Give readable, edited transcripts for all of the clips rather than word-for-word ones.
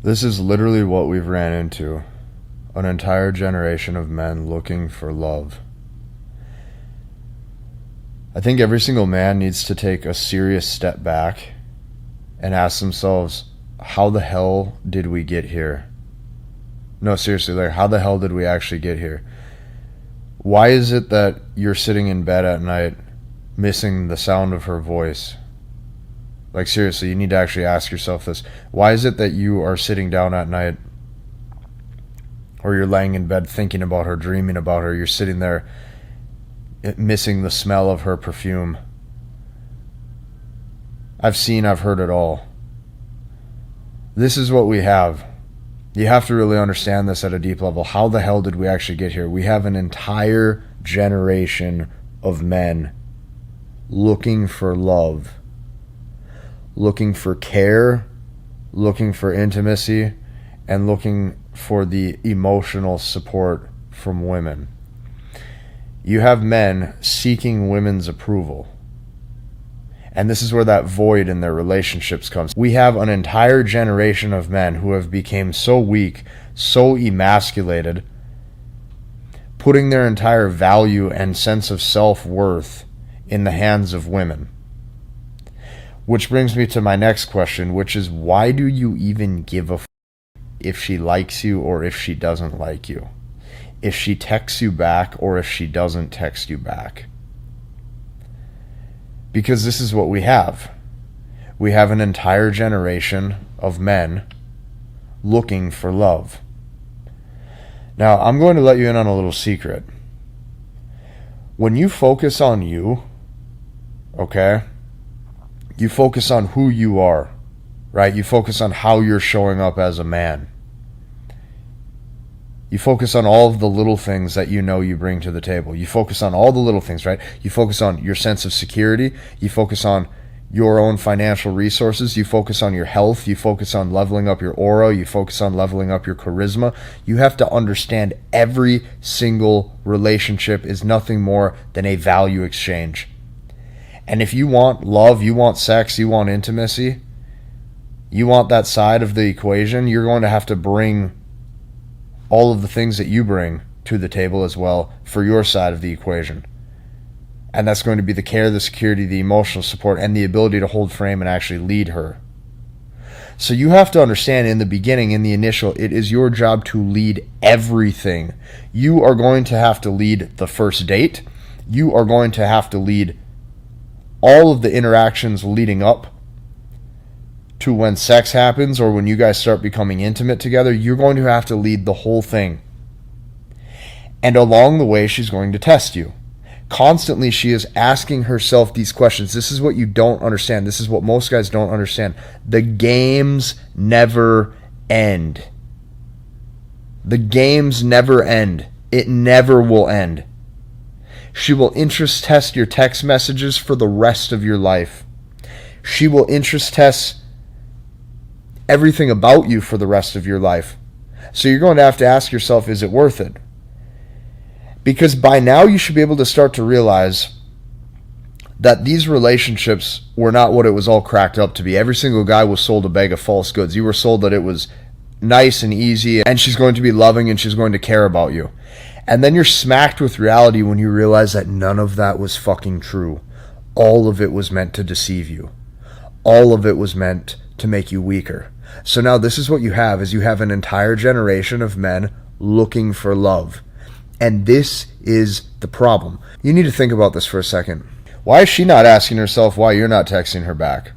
This is literally what we've ran into. An entire generation of men looking for love. I think every single man needs to take a serious step back and ask themselves, how the hell did we get here? No, seriously, like, how the hell did we actually get here? Why is it that you're sitting in bed at night missing the sound of her voice? Like, seriously, you need to actually ask yourself this. Why is it that you are sitting down at night, or you're laying in bed thinking about her, dreaming about her, you're sitting there missing the smell of her perfume? I've heard it all. This is what we have. You have to really understand this at a deep level. How the hell did we actually get here? We have an entire generation of men looking for love, looking for care, looking for intimacy, and looking for the emotional support from women. You have men seeking women's approval. And this is where that void in their relationships comes. We have an entire generation of men who have become so weak, so emasculated, putting their entire value and sense of self-worth in the hands of women. Which brings me to my next question, which is, why do you even give a f*** if she likes you or if she doesn't like you? If she texts you back or if she doesn't text you back? Because this is what we have. We have an entire generation of men looking for love. Now, I'm going to let you in on a little secret. When you focus on you, okay, you focus on who you are, right? You focus on how you're showing up as a man. You focus on all of the little things that you know you bring to the table. You focus on all the little things, right? You focus on your sense of security. You focus on your own financial resources. You focus on your health. You focus on leveling up your aura. You focus on leveling up your charisma. You have to understand every single relationship is nothing more than a value exchange. And if you want love, you want sex, you want intimacy, you want that side of the equation, you're going to have to bring all of the things that you bring to the table as well for your side of the equation. And that's going to be the care, the security, the emotional support, and the ability to hold frame and actually lead her. So you have to understand in the beginning, in the initial, it is your job to lead everything. You are going to have to lead the first date. You are going to have to lead all of the interactions leading up to when sex happens or when you guys start becoming intimate together. You're going to have to lead the whole thing. And along the way, she's going to test you. Constantly, she is asking herself these questions. This is what you don't understand. This is what most guys don't understand. The games never end. The games never end. It never will end. She will interest test your text messages for the rest of your life. She will interest test everything about you for the rest of your life. So you're going to have to ask yourself, is it worth it? Because by now you should be able to start to realize that these relationships were not what it was all cracked up to be. Every single guy was sold a bag of false goods. You were sold that it was nice and easy, and she's going to be loving and she's going to care about you. And then you're smacked with reality when you realize that none of that was fucking true. All of it was meant to deceive you. All of it was meant to make you weaker. So now this is what you have, is you have an entire generation of men looking for love. And this is the problem. You need to think about this for a second. Why is she not asking herself why you're not texting her back?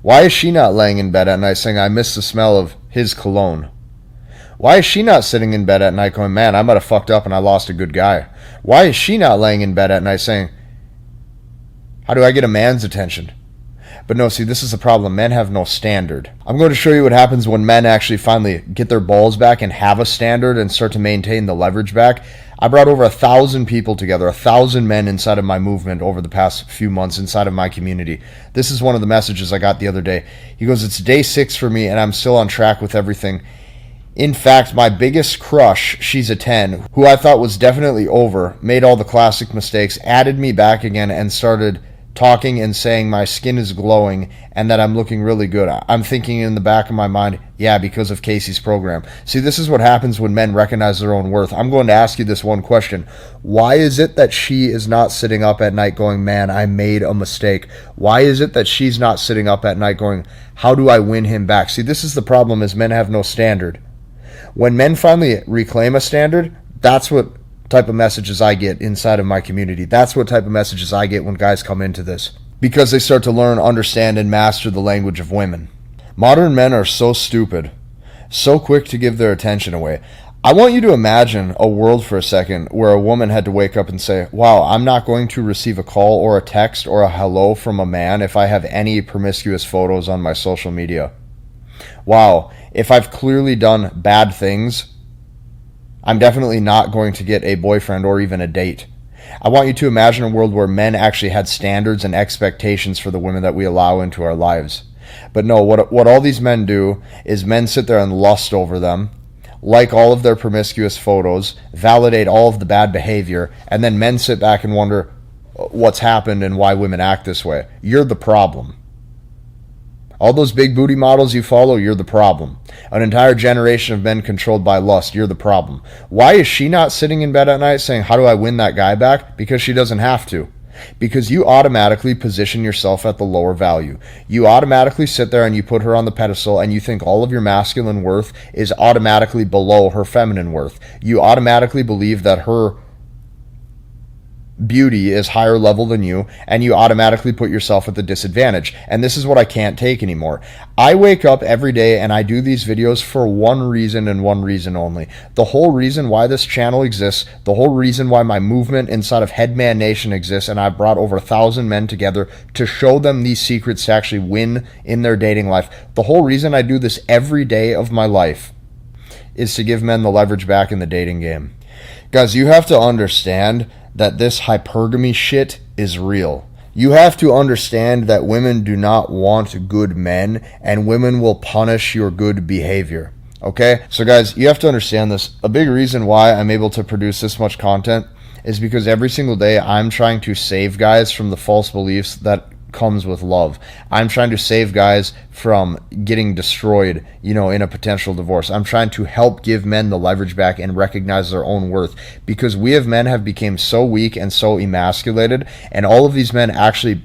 Why is she not laying in bed at night saying, I miss the smell of his cologne? Why is she not sitting in bed at night going, man, I might have fucked up and I lost a good guy? Why is she not laying in bed at night saying, how do I get a man's attention? But no, see, this is the problem. Men have no standard. I'm going to show you what happens when men actually finally get their balls back and have a standard and start to maintain the leverage back. I brought over 1,000 people together, 1,000 men inside of my movement over the past few months inside of my community. This is one of the messages I got the other day. He goes, it's day 6 for me and I'm still on track with everything. In fact, my biggest crush, she's a 10, who I thought was definitely over, made all the classic mistakes, added me back again and started talking and saying my skin is glowing and that I'm looking really good, I'm thinking in the back of my mind, yeah, because of Casey's program. See, this is what happens when men recognize their own worth. I'm going to ask you this one question. Why is it that she is not sitting up at night going, man, I made a mistake? Why is it that she's not sitting up at night going, how do I win him back? See, this is the problem, is men have no standard. When men finally reclaim a standard, that's what type of messages I get inside of my community. That's what type of messages I get when guys come into this, because they start to learn, understand, and master the language of women. Modern men are so stupid, so quick to give their attention away. I want you to imagine a world for a second where a woman had to wake up and say, wow, I'm not going to receive a call or a text or a hello from a man if I have any promiscuous photos on my social media. Wow, if I've clearly done bad things, I'm definitely not going to get a boyfriend or even a date. I want you to imagine a world where men actually had standards and expectations for the women that we allow into our lives. But no, what all these men do is men sit there and lust over them, like all of their promiscuous photos, validate all of the bad behavior, and then men sit back and wonder what's happened and why women act this way. You're the problem. All those big booty models you follow, you're the problem. An entire generation of men controlled by lust, you're the problem. Why is she not sitting in bed at night saying, how do I win that guy back? Because she doesn't have to. Because you automatically position yourself at the lower value. You automatically sit there and you put her on the pedestal and you think all of your masculine worth is automatically below her feminine worth. You automatically believe that her beauty is higher level than you, and you automatically put yourself at the disadvantage. And this is what I can't take anymore. I wake up every day and I do these videos for one reason and one reason only. The whole reason why this channel exists, the whole reason why my movement inside of Headman Nation exists, and I've brought over 1,000 men together to show them these secrets to actually win in their dating life. The whole reason I do this every day of my life is to give men the leverage back in the dating game. Guys, you have to understand that this hypergamy shit is real. You have to understand that women do not want good men, and women will punish your good behavior. Okay? So guys, you have to understand this. A big reason why I'm able to produce this much content is because every single day I'm trying to save guys from the false beliefs that comes with love. I'm trying to save guys from getting destroyed, in a potential divorce. I'm trying to help give men the leverage back and recognize their own worth, because we as men have become so weak and so emasculated, and all of these men actually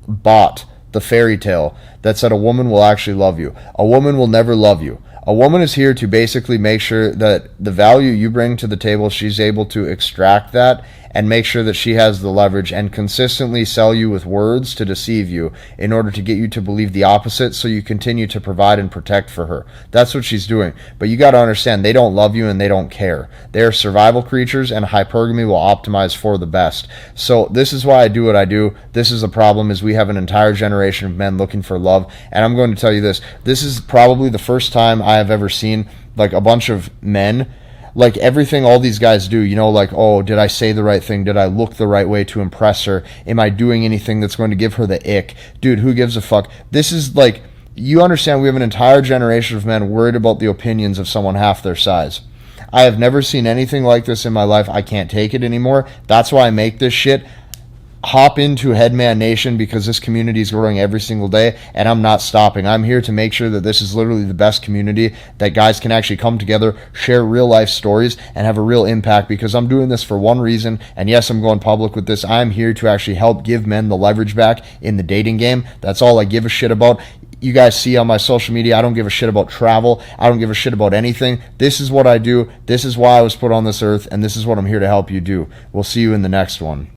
bought the fairy tale that said a woman will actually love you. A woman will never love you. A woman is here to basically make sure that the value you bring to the table, she's able to extract that and make sure that she has the leverage and consistently sell you with words to deceive you in order to get you to believe the opposite, so you continue to provide and protect for her. That's what she's doing. But you got to understand, they don't love you and they don't care. They are survival creatures, and hypergamy will optimize for the best. So this is why I do what I do. This is the problem, is we have an entire generation of men looking for love. And I'm going to tell you this. This is probably the first time I have ever seen like a bunch of men, like everything all these guys do, like, oh, did I say the right thing? Did I look the right way to impress her? Am I doing anything that's going to give her the ick? Dude, who gives a fuck? This is like, you understand, we have an entire generation of men worried about the opinions of someone half their size. I have never seen anything like this in my life. I can't take it anymore. That's why I make this shit. Hop into Headman Nation, because this community is growing every single day, and I'm not stopping. I'm here to make sure that this is literally the best community, that guys can actually come together, share real life stories, and have a real impact, because I'm doing this for one reason. And yes, I'm going public with this. I'm here to actually help give men the leverage back in the dating game. That's all I give a shit about. You guys see on my social media, I don't give a shit about travel. I don't give a shit about anything. This is what I do. This is why I was put on this earth, and this is what I'm here to help you do. We'll see you in the next one.